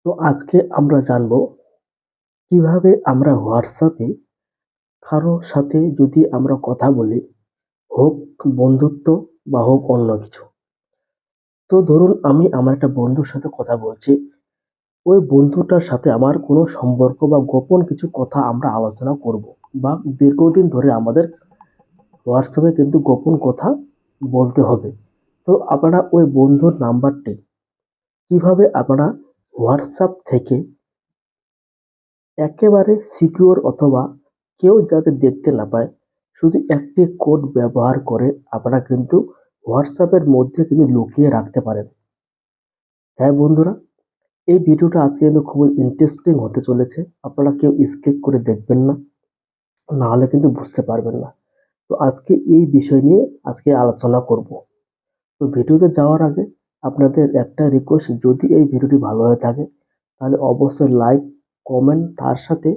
তো আজকে আমরা জানবো কিভাবে আমরা হোয়াটসঅ্যাপে কারো সাথে যদি আমরা কথা বলি, হোক বন্ধুত্ব বা হোক অন্য কিছু। তো ধরুন আমি আমার একটা বন্ধুর সাথে কথা বলছি, ওই বন্ধুটার সাথে আমার কোনো সম্পর্ক বা গোপন কিছু কথা আমরা আলোচনা করব, বা দীর্ঘদিন ধরে আমাদের হোয়াটসঅ্যাপে কিন্তু গোপন কথা বলতে হবে। তো আপনারা ওই বন্ধুর নাম্বারটি কিভাবে আপনারা হোয়াটসঅ্যাপ থেকে একেবারে সিকিউর অথবা কেউ যাতে দেখতে না পায়, শুধু একটি কোড ব্যবহার করে আপনারা কিন্তু হোয়াটসঅ্যাপের মধ্যে কিন্তু লুকিয়ে রাখতে পারেন। হ্যাঁ বন্ধুরা, এই ভিডিওটা আজকে কিন্তু খুবই ইন্টারেস্টিং হতে চলেছে। আপনারা কেউ স্কিপ করে দেখবেন না, না হলে কিন্তু বুঝতে পারবেন না। তো আজকে এই বিষয় নিয়ে আজকে আলোচনা করব। তো ভিডিওতে যাওয়ার আগে আপনাদের একটা রিকোয়েস্ট, যদি এই ভিডিওটি ভালো হয়ে থাকে তাহলে অবশ্যই লাইক, কমেন্ট, তার সাথে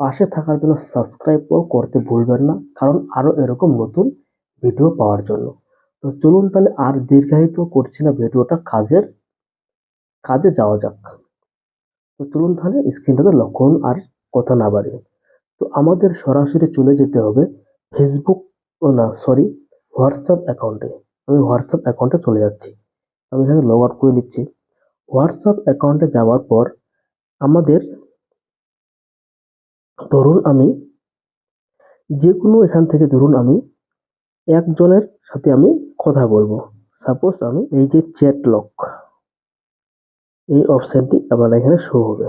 পাশে থাকার জন্য সাবস্ক্রাইবও করতে ভুলবেন না, কারণ আরো এরকম নতুন ভিডিও পাওয়ার জন্য। তো চলুন তাহলে আর দীর্ঘায়িত করছি না, ভিডিওটা কাজে যাওয়া যাক। তো চলুন তাহলে স্ক্রিনটাতে লক্ষ্য করুন আর কথা না বাড়িয়ে। তো আমাদের সরাসরি চলে যেতে হবে ফেসবুক, ও না সরি, হোয়াটসঅ্যাপ অ্যাকাউন্টে। আমি হোয়াটসঅ্যাপ অ্যাকাউন্টে চলে যাচ্ছি। আমি এখানে লগ আউট করে নিচ্ছি। হোয়াটসঅ্যাপ অ্যাকাউন্টে যাওয়ার পর আমাদের, ধরুন আমি যে কোনো এখান থেকে, ধরুন আমি একজনের সাথে আমি কথা বলবো। সাপোজ আমি এই যে চ্যাট লক, এই অপশনটি আপনার এখানে শো হবে।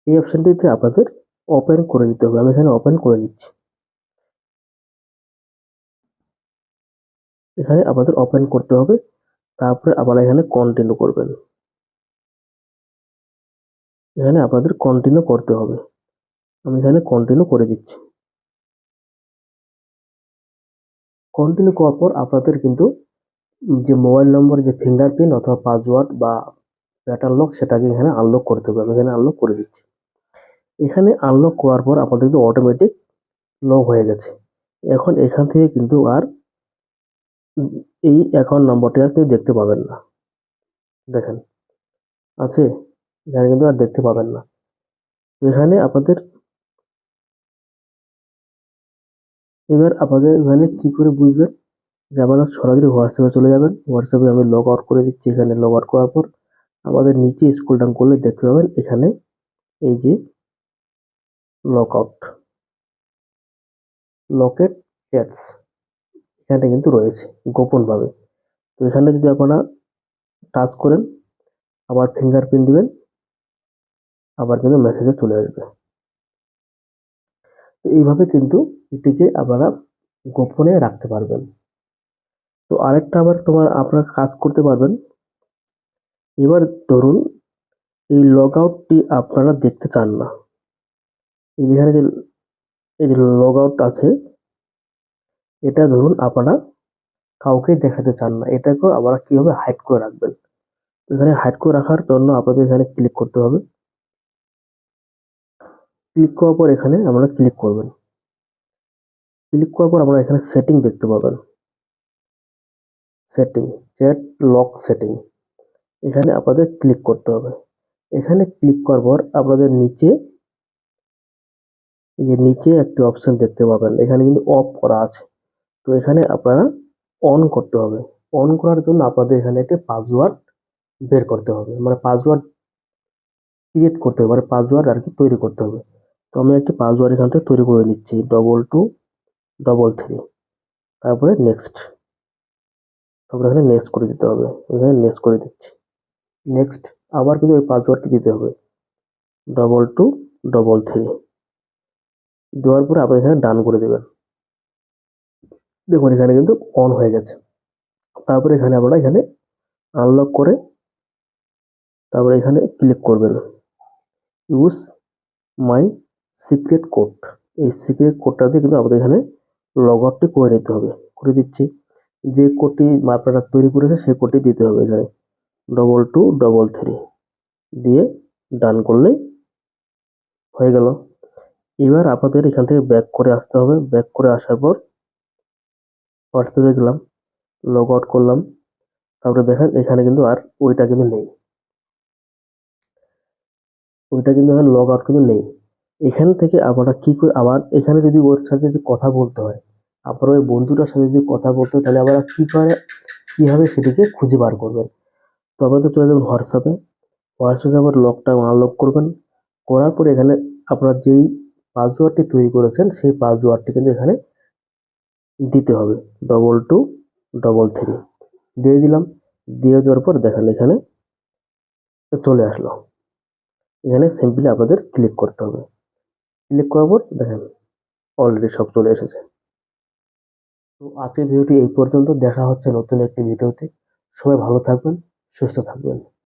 এই অপশনটিতে আপনাদের ওপেন করে নিতে হবে। আমি এখানে ওপেন করে নিচ্ছি। এখানে আপনাদের ওপেন করতে হবে, তারপরে আপনারা এখানে কন্টিনিউ করবেন। এখানে আপনাদের কন্টিনিউ করতে হবে। আমি এখানে কন্টিনিউ করে দিচ্ছি। কন্টিনিউ করার পর আপনাদের কিন্তু যে মোবাইল নম্বর, যে ফিঙ্গারপ্রিন্ট অথবা পাসওয়ার্ড বা প্যাটার্ন লক, সেটাকে এখানে আনলক করতে হবে। আমি এখানে আনলক করে দিচ্ছি। এখানে আনলক করার পর আপনাদের কিন্তু অটোমেটিক লক হয়ে গেছে। এখন এখান থেকে কিন্তু আর এই অ্যাকাউন্ট নম্বরটি আর কেউ দেখতে পাবেন না। দেখেন, আছে, এখানে কিন্তু আর দেখতে পাবেন না। এখানে আপনাদের, এবার আপনাদের এখানে কি করে বুঝবেন যে আপনারা সরাসরি হোয়াটসঅ্যাপে চলে যাবেন। হোয়াটসঅ্যাপে আমি লগ আউট করে দিচ্ছি। এখানে লগ আউট করার পর আমাদের নিচে স্ক্রল ডাউন করলে দেখতে পাবেন এখানে এই যে লক আউট, লকেট চ্যাটস, এখানে কিন্তু রয়েছে গোপনভাবে। তো এখানে যদি আপনারা টাচ করেন, আবার ফিঙ্গারপ্রিন্ট দিবেন, আবার কিন্তু মেসেজে চলে আসবে। তো এইভাবে কিন্তু এটিকে আপনারা গোপনে রাখতে পারবেন। তো আরেকটা আবার আপনারা কাজ করতে পারবেন। এবার ধরুন এই লগ আউটটি আপনারা দেখতে চান না, এখানে যে এই যে লগ আউট আছে, এটা ধরুন আপনারা কাউকে দেখাতে চান না, এটাকেও আপনারা কিভাবে হাইড করে রাখবেন। এখানে হাইড করে রাখার জন্য আপনাদের এখানে ক্লিক করতে হবে। ক্লিক করার পর এখানে আমরা ক্লিক করবেন। ক্লিক করার পর আমরা এখানে সেটিং দেখতে পাবেন। সেটিং, চ্যাট লক সেটিং, এখানে আপনাদের ক্লিক করতে হবে। এখানে ক্লিক করার পর আপনাদের নিচে, এই যে নিচে একটি অপশন দেখতে পাবেন, এখানে কিন্তু অফ করা আছে। তো এখানে আপনারা অন করতে হবে। অন করার জন্য আপনাদের এখানে একটি পাসওয়ার্ড বের করতে হবে, মানে পাসওয়ার্ড ক্রিয়েট করতে হবে, মানে পাসওয়ার্ড আর কি তৈরি করতে হবে। তো আমি একটি পাসওয়ার্ড এখান থেকে তৈরি করে নিচ্ছি, 2233। তারপরে নেক্সট, তারপরে এখানে নেক্সট করে দিতে হবে। এখানে নেক্সট করে দিচ্ছি। নেক্সট, আবার কিন্তু এই পাসওয়ার্ডটি দিতে হবে, 2233। দেওয়ার পরে আপনি এখানে ডান করে দেবেন। দেখুন এখানে কিন্তু অন হয়ে গেছে। তারপরে এখানে আপনারা এখানে আনলক করে, তারপরে এখানে ক্লিক করবেন ইউজ মাই সিক্রেট কোড। এই সিক্রেট কোডটা দিয়ে কিন্তু আমাদের এখানে লগ আউটটি করে নিতে হবে। করে দিচ্ছি। যে কোডটি আপনারা তৈরি করেছে সেই কোডটি দিতে হবে। এখানে 2233 দিয়ে ডান করলেই হয়ে গেল। এবার আপনাদের এখান থেকে ব্যাক করে আসতে হবে। ব্যাক করে আসার পর হোয়াটসঅ্যাপে গেলাম, লগ আউট করলাম। তারপরে দেখেন এখানে কিন্তু আর ওইটা কিন্তু নেই। ওইটা কিন্তু এখানে লগ আউট কিন্তু নেই। এখান থেকে আপনারা কি করে আবার এখানে যদি ওর সাথে যদি কথা বলতে হয়, আপনার ওই বন্ধুটার সাথে যদি কথা বলতে হয় তাহলে আপনারা কিভাবে সেটিকে খুঁজে বার করবেন? তো আপনাদের চলে যাবেন হোয়াটসঅ্যাপে। হোয়াটসঅ্যাপে আবার লকটা আনলক করবেন। করার পরে এখানে আপনার যেই পাসওয়ার্ডটি তৈরি করেছেন সেই পাসওয়ার্ডটি কিন্তু এখানে দিতে হবে। 2233 দিয়ে দিলাম। দিয়ে দেওয়ার পর দেখেন এখানে চলে আসলো। এখানে সিম্পলি আপনাদের ক্লিক করতে হবে। ক্লিক করার পর দেখেন অলরেডি সব চলে এসেছে। তো আজকের ভিডিওটি এই পর্যন্ত। দেখা হচ্ছে নতুন একটি ভিডিওতে। সবাই ভালো থাকবেন, সুস্থ থাকবেন।